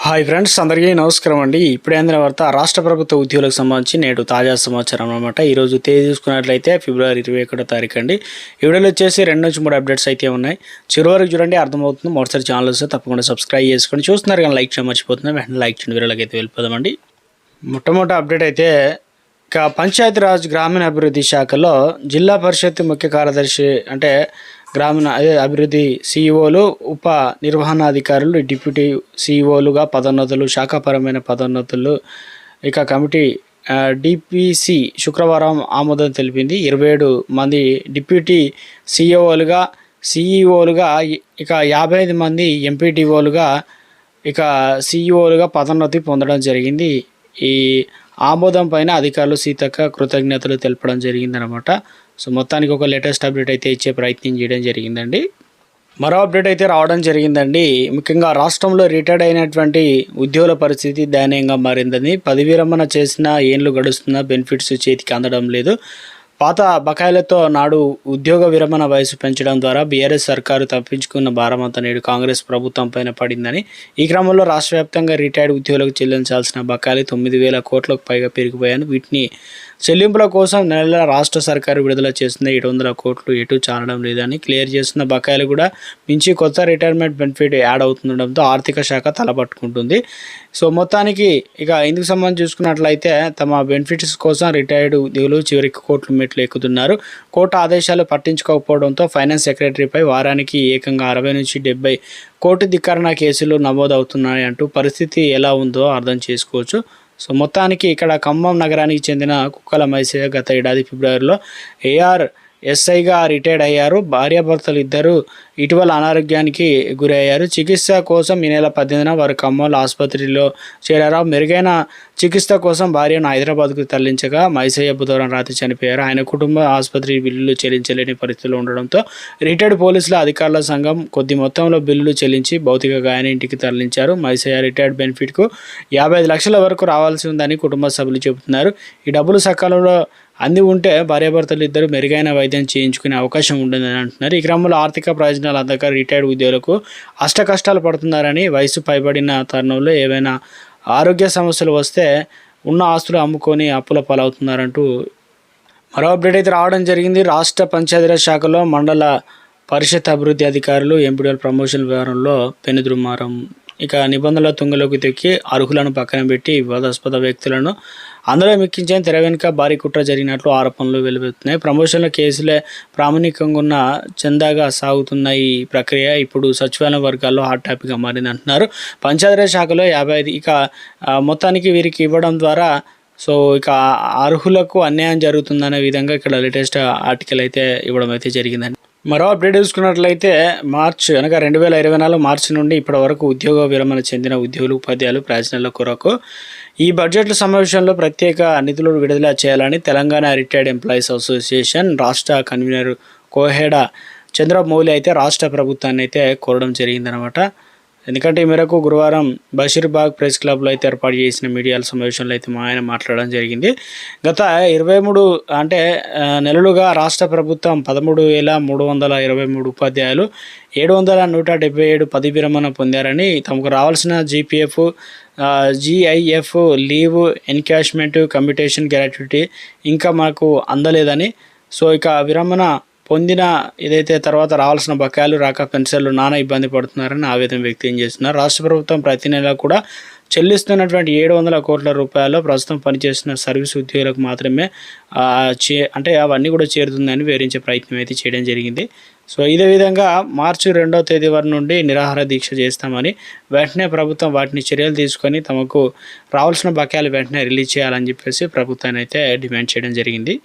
Hi friends, అందరికీ నమస్కారం అండి. ఇప్పుడే అందిన వార్త రాష్ట్ర ప్రభుత్వ ఉద్యోగులకు సంబంధించి నేడు తాజా సమాచారం అనమాట. ఈరోజు తేదీ చూసుకున్నట్లయితే ఫిబ్రవరి 21వ తారీఖు అండి. ఈ వీడియోలో వచ్చేసి 2 నుంచి 3 అప్డేట్స్ అయితే ఉన్నాయి. చివరి వరకు చూడండి, అర్థమవుతుంది. మొదటిసారి ఛానల్ వస్తే తప్పకుండా సబ్స్క్రైబ్ చేసుకోండి. చూస్తున్నారు కానీ లైక్ చేయడం మర్చిపోతున్నారు. వెంటనే లైక్ చేయండి. వీడియోలోకి అయితే వెళ్ళిపోదామండి. మొట్టమొదటి అప్డేట్ అయితే ఇక పంచాయతీరాజ్ గ్రామీణ అభివృద్ధి శాఖలో జిల్లా పరిషత్ ముఖ్య కార్యదర్శి అంటే గ్రామీణ అభివృద్ధి సిఇఓలు, ఉప నిర్వహణాధికారులు, డిప్యూటీ సిఇఓలుగా పదోన్నతులు, శాఖాపరమైన పదోన్నతులు ఇక కమిటీ డిపిసి శుక్రవారం ఆమోదం తెలిపింది. 27 మంది డిప్యూటీ సిఇఓలుగా ఇక 55 మంది ఎంపీటీఓలుగా ఇక సిఇఓలుగా పదోన్నతి పొందడం జరిగింది. ఈ ఆమోదం పైన అధికారులు సీతక్క కృతజ్ఞతలు తెలపడం జరిగిందనమాట. సో మొత్తానికి ఒక లేటెస్ట్ అప్డేట్ అయితే ఇచ్చే ప్రయత్నం చేయడం జరిగిందండి. మరో అప్డేట్ అయితే రావడం జరిగిందండి. ముఖ్యంగా రాష్ట్రంలో రిటైర్డ్ అయినటువంటి ఉద్యోగుల పరిస్థితి దయనీయంగా మారిందని, పదవీ విరమణ చేసిన ఏళ్ళు గడుస్తున్నా బెనిఫిట్స్ చేతికి అందడం లేదు. పాత బకాయిలతో నాడు ఉద్యోగ విరమణ వయసు పెంచడం ద్వారా బీఆర్ఎస్ సర్కారు తప్పించుకున్న భారమంతా నేడు కాంగ్రెస్ ప్రభుత్వం పైన పడిందని, ఈ క్రమంలో రాష్ట్ర వ్యాప్తంగా రిటైర్డ్ ఉద్యోగులకు చెల్లించాల్సిన బకాయిలు 9,000 కోట్లకు పైగా పెరిగిపోయాను. వీటిని చెల్లింపుల కోసం నెల రాష్ట్ర సర్కారు విడుదల చేస్తున్న 700 కోట్లు ఎటు చాలడం లేదని, క్లియర్ చేస్తున్న బకాయిలు కూడా మించి కొత్త రిటైర్మెంట్ బెనిఫిట్ యాడ్ అవుతుండడంతో ఆర్థిక శాఖ తలపట్టుకుంటుంది. సో మొత్తానికి ఇక ఇందుకు సంబంధించి చూసుకున్నట్లయితే తమ బెనిఫిట్స్ కోసం రిటైర్డ్ ఉద్యోగులు చివరికి కోర్టు మెట్లు ఎక్కుతున్నారు. కోర్టు ఆదేశాలు పట్టించుకోకపోవడంతో ఫైనాన్స్ సెక్రటరీపై వారానికి ఏకంగా 60 నుంచి 70 కోర్టు ధిక్కరణ కేసులు నమోదవుతున్నాయి అంటూ పరిస్థితి ఎలా ఉందో అర్థం చేసుకోవచ్చు. సో మొత్తానికి ఇక్కడ ఖమ్మం నగరానికి చెందిన కుక్కల మైసయ్య గత ఏడాది ఫిబ్రవరిలో ARSIగా రిటైర్డ్ అయ్యారు. భార్యాభర్తలు ఇద్దరు ఇటీవల అనారోగ్యానికి గురయ్యారు. చికిత్స కోసం ఈ నెల 18న వారు ఖమ్మంలో ఆసుపత్రిలో చేరారు. మెరుగైన చికిత్స కోసం భార్యను హైదరాబాద్కు తరలించగా మైసయ్య బుధవారం రాత్రి చనిపోయారు. ఆయన కుటుంబం ఆసుపత్రి బిల్లులు చెల్లించలేని పరిస్థితిలో ఉండడంతో రిటైర్డ్ పోలీసుల అధికారుల సంఘం కొద్ది మొత్తంలో బిల్లులు చెల్లించి భౌతిక గాయాన్ని ఇంటికి తరలించారు. మైసయ్య రిటైర్డ్ బెనిఫిట్కు 55 లక్షల వరకు రావాల్సి ఉందని కుటుంబ సభ్యులు చెబుతున్నారు. ఈ డబ్బులు సకాలంలో అంది ఉంటే భార్యాభర్తలు ఇద్దరు మెరుగైన వైద్యం చేయించుకునే అవకాశం ఉంటుందని అంటున్నారు. ఈ క్రమంలో ఆర్థిక ప్రయోజనాలు అందక రిటైర్డ్ ఉద్యోగులకు కష్టాలు పడుతున్నారని, వయసు పైబడిన తరుణంలో ఏవైనా ఆరోగ్య సమస్యలు వస్తే ఉన్న ఆస్తులు అమ్ముకొని అప్పుల పాలవుతున్నారంటూ మరో అప్డేట్ అయితే రావడం జరిగింది. రాష్ట్ర పంచాయతీరాజ్ శాఖలో మండల పరిషత్ అభివృద్ధి అధికారులు ఎంపీడీల ప్రమోషన్ వ్యవహారంలో పెనుదుమారం. ఇక నిబంధనల తుంగలోకి తెక్కి అర్హులను పక్కన పెట్టి వివాదాస్పద వ్యక్తులను అందులో మిక్కించని తెర వెనుక భారీ కుట్ర జరిగినట్లు ఆరోపణలు వెలువెత్తున్నాయి. ప్రమోషన్ల కేసులే ప్రామాణికంగా ఉన్న చందాగా సాగుతున్న ఈ ప్రక్రియ ఇప్పుడు సచివాలయ వర్గాల్లో హాట్ టాపిక్గా మారింది అంటున్నారు. పంచాయతీరాజ్ శాఖలో 55 ఇక మొత్తానికి వీరికి ఇవ్వడం ద్వారా సో ఇక అర్హులకు అన్యాయం జరుగుతుందనే విధంగా ఇక్కడ లేటెస్ట్ ఆర్టికల్ అయితే ఇవ్వడం అయితే జరిగిందండి. మరో అప్డేట్ చూసుకున్నట్లయితే మార్చి అనగా 2024 మార్చి నుండి ఇప్పటి వరకు ఉద్యోగ విరమణ చెందిన ఉద్యోగులు, ఉపాధ్యాయులు ప్రయోజనాల కొరకు ఈ బడ్జెట్ల సమావేశంలో ప్రత్యేక నిధులు విడుదల చేయాలని తెలంగాణ రిటైర్డ్ ఎంప్లాయీస్ అసోసియేషన్ రాష్ట్ర కన్వీనర్ కోహెడ చంద్రమౌళి అయితే రాష్ట్ర ప్రభుత్వాన్ని అయితే కోరడం జరిగిందనమాట. ఎందుకంటే ఈ మేరకు గురువారం బషీర్బాగ్ ప్రెస్ క్లబ్లో అయితే ఏర్పాటు చేసిన మీడియా సమావేశంలో అయితే ఆయన మాట్లాడడం జరిగింది. గత 23 నెలలుగా రాష్ట్ర ప్రభుత్వం 13,323 ఉపాధ్యాయులు 777 పదవి విరమణ పొందారని, తమకు రావాల్సిన GIF leave encashment commutation gratuity ఇంకా మాకు అందలేదని, సో ఇక విరమణ పొందిన ఏదైతే తర్వాత రావాల్సిన బకాయిలు రాక పెన్షన్లు నానా ఇబ్బంది పడుతున్నారని ఆవేదన వ్యక్తం చేస్తున్నారు. రాష్ట్ర ప్రభుత్వం ప్రతి నెల కూడా చెల్లిస్తున్నటువంటి 700 కోట్ల రూపాయలు ప్రస్తుతం పనిచేస్తున్న సర్వీస్ ఉద్యోగులకు మాత్రమే అంటే అవన్నీ కూడా చేరుతుందని వివరించే ప్రయత్నం అయితే చేయడం జరిగింది. సో ఇదే విధంగా మార్చి 2వ తేదీ వరకు నుండి నిరాహార దీక్ష చేస్తామని, వెంటనే ప్రభుత్వం వాటిని చర్యలు తీసుకొని తమకు రావాల్సిన బకాయిలు వెంటనే రిలీజ్ చేయాలని చెప్పేసి ప్రభుత్వాన్ని అయితే డిమాండ్ చేయడం జరిగింది.